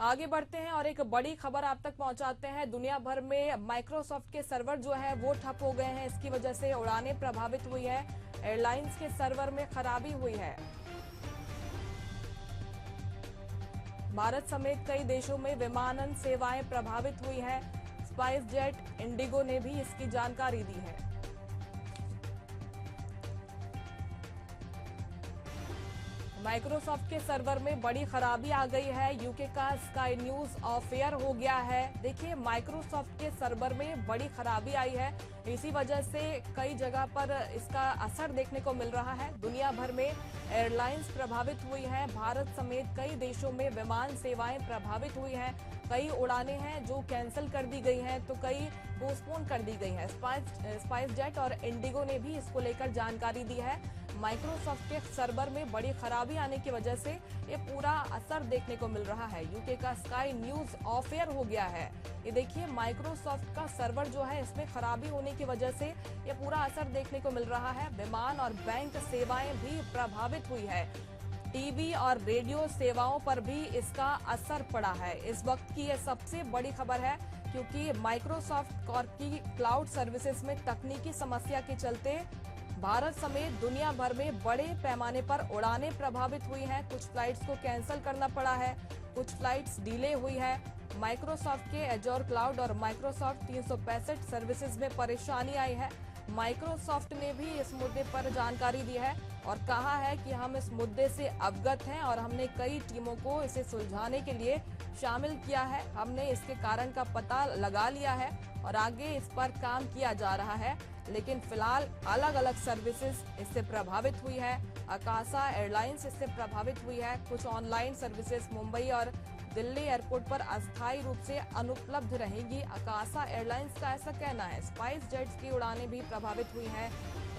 आगे बढ़ते हैं और एक बड़ी खबर आप तक पहुंचाते हैं। दुनिया भर में माइक्रोसॉफ्ट के सर्वर जो है वो ठप हो गए हैं। इसकी वजह से उड़ानें प्रभावित हुई है। एयरलाइंस के सर्वर में खराबी हुई है। भारत समेत कई देशों में विमानन सेवाएं प्रभावित हुई हैं। स्पाइस जेट, इंडिगो ने भी इसकी जानकारी दी है। माइक्रोसॉफ्ट के सर्वर में बड़ी खराबी आ गई है। यूके का स्काई न्यूज ऑफ एयर हो गया है। देखिए, माइक्रोसॉफ्ट के सर्वर में बड़ी खराबी आई है। इसी वजह से कई जगह पर इसका असर देखने को मिल रहा है। दुनिया भर में एयरलाइंस प्रभावित हुई हैं। भारत समेत कई देशों में विमान सेवाएं प्रभावित हुई हैं। कई उड़ानें हैं जो कैंसिल कर दी गई हैं, तो कई पोस्टपोन कर दी गई हैं। स्पाइस जेट और इंडिगो ने भी इसको लेकर जानकारी दी है। माइक्रोसॉफ्ट के सर्वर में बड़ी खराबी आने की वजह से ये पूरा असर देखने को मिल रहा है। यूके का स्काई न्यूज ऑफ एयर हो गया है। ये देखिए, माइक्रोसॉफ्ट का सर्वर जो है इसमें खराबी होने की वजह से ये पूरा असर देखने को मिल रहा है। विमान और बैंक सेवाएं भी प्रभावित हुई है। टीवी और रेडियो सेवाओं पर भी इसका असर पड़ा है। इस वक्त की यह सबसे बड़ी खबर है, क्योंकि माइक्रोसॉफ्ट की क्लाउड सर्विसेज में तकनीकी समस्या के चलते भारत समेत दुनिया भर में बड़े पैमाने पर उड़ानें प्रभावित हुई हैं। कुछ फ्लाइट्स को कैंसिल करना पड़ा है, कुछ फ्लाइट्स डिले हुई है। माइक्रोसॉफ्ट के एजोर क्लाउड और माइक्रोसॉफ्ट 365 सर्विसेज में परेशानी आई है। माइक्रोसॉफ्ट ने भी इस मुद्दे पर जानकारी दी है और कहा है कि हम इस मुद्दे से अवगत हैं और हमने कई टीमों को इसे सुलझाने के लिए शामिल किया है। हमने इसके कारण का पता लगा लिया है और आगे इस पर काम किया जा रहा है। लेकिन फिलहाल अलग अलग सर्विसेज इससे प्रभावित हुई है। अकाशा एयरलाइंस इससे प्रभावित हुई है। कुछ ऑनलाइन सर्विसेज मुंबई और दिल्ली एयरपोर्ट पर अस्थायी रूप से अनुपलब्ध रहेंगी। अकाशा एयरलाइंस का ऐसा कहना है। स्पाइस जेट्स की उड़ानें भी प्रभावित हुई हैं।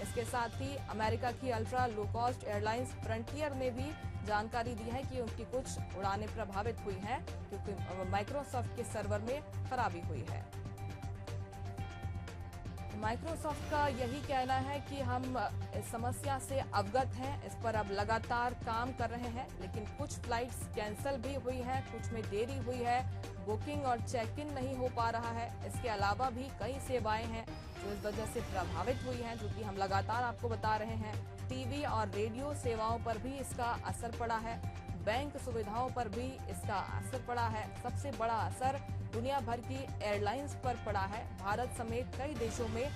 इसके साथ ही अमेरिका की ultra low cost airlines frontier ने भी जानकारी दी है कि उनकी कुछ उड़ानें प्रभावित हुई हैं, क्योंकि माइक्रोसॉफ्ट के सर्वर में खराबी हुई है। माइक्रोसॉफ्ट का यही कहना है कि हम इस समस्या से अवगत हैं, इस पर अब लगातार काम कर रहे हैं। लेकिन कुछ फ्लाइट्स कैंसिल भी हुई हैं, कुछ में देरी हुई है, बुकिंग और चेक इन नहीं हो पा रहा है। इसके अलावा भी कई सेवाएं हैं जो इस वजह से प्रभावित हुई हैं, जो कि हम लगातार आपको बता रहे हैं। टीवी और रेडियो सेवाओं पर भी इसका असर पड़ा है। बैंक सुविधाओं पर भी इसका असर पड़ा है। सबसे बड़ा असर दुनिया भर की एयरलाइंस पर पड़ा है। भारत समेत कई देशों में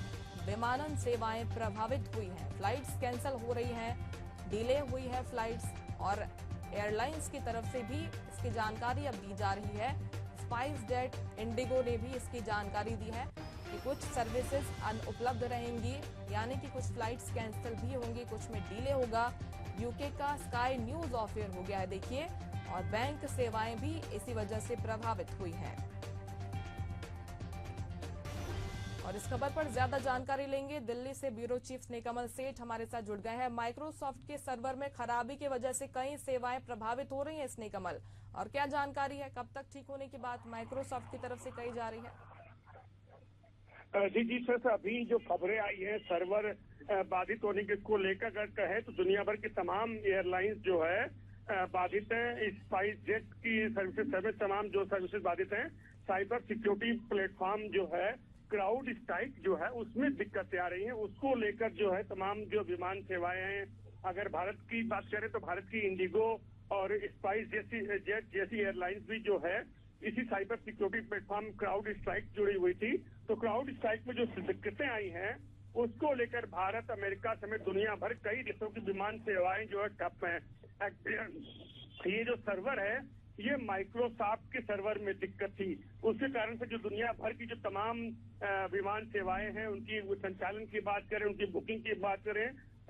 विमानन सेवाएं प्रभावित हुई हैं। फ्लाइट्स कैंसिल हो रही हैं, डिले हुई है फ्लाइट्स, और एयरलाइंस की तरफ से भी इसकी जानकारी अब दी जा रही है। स्पाइस जेट, इंडिगो ने भी इसकी जानकारी दी है कि कुछ सर्विसेज अनुपलब्ध रहेंगी, यानी कि कुछ फ्लाइट्स कैंसिल भी होंगी, कुछ में डिले होगा। यूके का स्काई न्यूज ऑफ एयर हो गया है, देखिए, और बैंक सेवाएं भी इसी वजह से प्रभावित हुई हैं। और इस खबर पर ज्यादा जानकारी लेंगे। दिल्ली से ब्यूरो चीफ स्नेहकमल सेठ हमारे साथ जुड़ गए हैं। माइक्रोसॉफ्ट के सर्वर में खराबी की वजह से कई सेवाएं प्रभावित हो रही हैं स्नेहकमल, और क्या जानकारी है, कब तक ठीक होने की बात माइक्रोसॉफ्ट की तरफ से कही जा रही है? जी सर, अभी जो खबरें आई हैं सर्वर बाधित होने के को लेकर अगर कहे तो दुनिया भर की तमाम एयरलाइंस जो है बाधित है। स्पाइस जेट की सर्विसेज समेत तमाम जो सर्विसेज बाधित हैं। साइबर सिक्योरिटी प्लेटफॉर्म जो है क्राउड स्ट्राइक जो है उसमें दिक्कतें आ रही हैं। उसको लेकर जो है तमाम जो विमान सेवाएं हैं, अगर भारत की बात करें तो भारत की इंडिगो और स्पाइस जेट जैसी एयरलाइंस भी जो है इसी cyber security platform crowd strike जुड़ी हुई थी। तो क्राउड स्ट्राइक में जो दिक्कतें आई हैं उसको लेकर भारत, अमेरिका समेत दुनिया भर कई देशों की विमान सेवाएं जो है ठप हैं। ये जो सर्वर है ये माइक्रोसॉफ्ट के सर्वर में दिक्कत थी, उसके कारण से जो दुनिया भर की जो तमाम विमान सेवाएं हैं उनकी संचालन की बात करें, उनकी बुकिंग की बात करें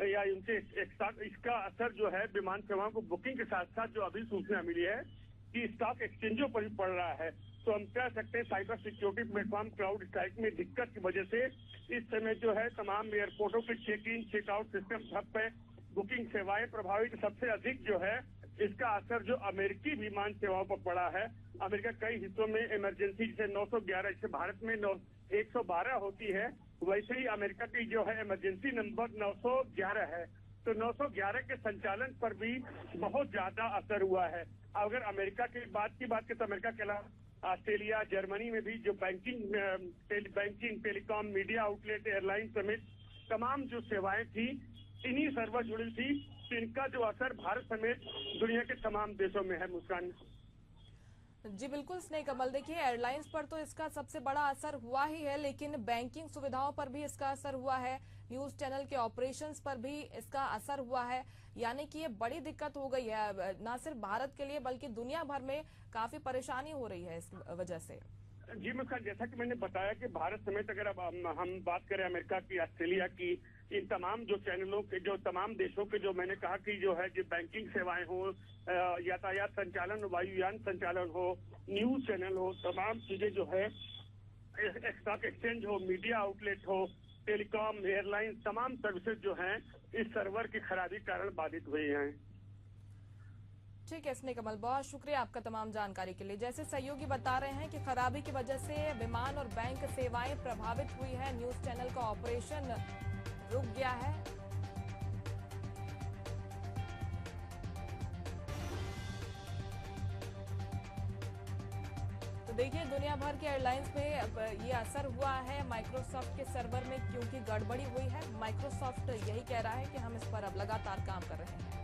या उनसे एक साथ इसका असर जो है विमान सेवाओं को बुकिंग के साथ साथ जो अभी सूचना मिली है कि स्टॉक एक्सचेंजों पर भी पड़ रहा है। तो हम कह सकते हैं cyber security platform crowd strike में दिक्कत की वजह से इस समय जो है तमाम एयरपोर्टों के चेक इन चेकआउट सिस्टम ठप है, बुकिंग सेवाएं प्रभावित। सबसे अधिक जो है इसका असर जो अमेरिकी विमान सेवाओं पर पड़ा है। अमेरिका कई हिस्सों में इमरजेंसी जैसे 911, जैसे भारत में 112 होती है, वैसे ही अमेरिका की जो है इमरजेंसी नंबर 911 है। तो 911 के संचालन पर भी बहुत ज्यादा असर हुआ है। अगर अमेरिका की बात करें तो अमेरिका के अलावा ऑस्ट्रेलिया, जर्मनी में भी जो banking, telecom, media outlet, airline समेत तमाम जो सेवाएं थी इन्हीं सर्वर जुड़ी थी। तो इनका जो असर भारत समेत दुनिया के तमाम देशों में है। मुस्कान जी बिल्कुल स्नेह कमल, देखिए एयरलाइंस पर तो इसका सबसे बड़ा असर हुआ ही है, लेकिन बैंकिंग सुविधाओं पर भी इसका असर हुआ है, न्यूज चैनल के ऑपरेशंस पर भी इसका असर हुआ है। यानी कि ये बड़ी दिक्कत हो गई है, ना सिर्फ भारत के लिए बल्कि दुनिया भर में काफी परेशानी हो रही है इस वजह से। जी मुस्कान, जैसा कि मैंने बताया कि भारत समेत अगर अब हम बात करें अमेरिका की, ऑस्ट्रेलिया की, इन तमाम जो चैनलों के, जो तमाम देशों के, जो मैंने कहा कि जो है जो बैंकिंग सेवाएं हो, यातायात संचालन, वायुयान संचालन हो, न्यूज चैनल हो, तमाम चीजें जो है, स्टॉक एक्सचेंज हो, मीडिया आउटलेट हो, टेलीकॉम, एयरलाइन, तमाम सर्विसेज जो हैं इस सर्वर की खराबी कारण बाधित हुई हैं। ठीक है स्नेह कमल, बहुत शुक्रिया आपका तमाम जानकारी के लिए। जैसे सहयोगी बता रहे हैं कि खराबी की वजह से विमान और बैंक सेवाएं प्रभावित हुई है, न्यूज चैनल का ऑपरेशन रुक गया है। तो देखिए दुनिया भर के एयरलाइंस में ये असर हुआ है माइक्रोसॉफ्ट के सर्वर में, क्योंकि गड़बड़ी हुई है। माइक्रोसॉफ्ट यही कह रहा है कि हम इस पर अब लगातार काम कर रहे हैं।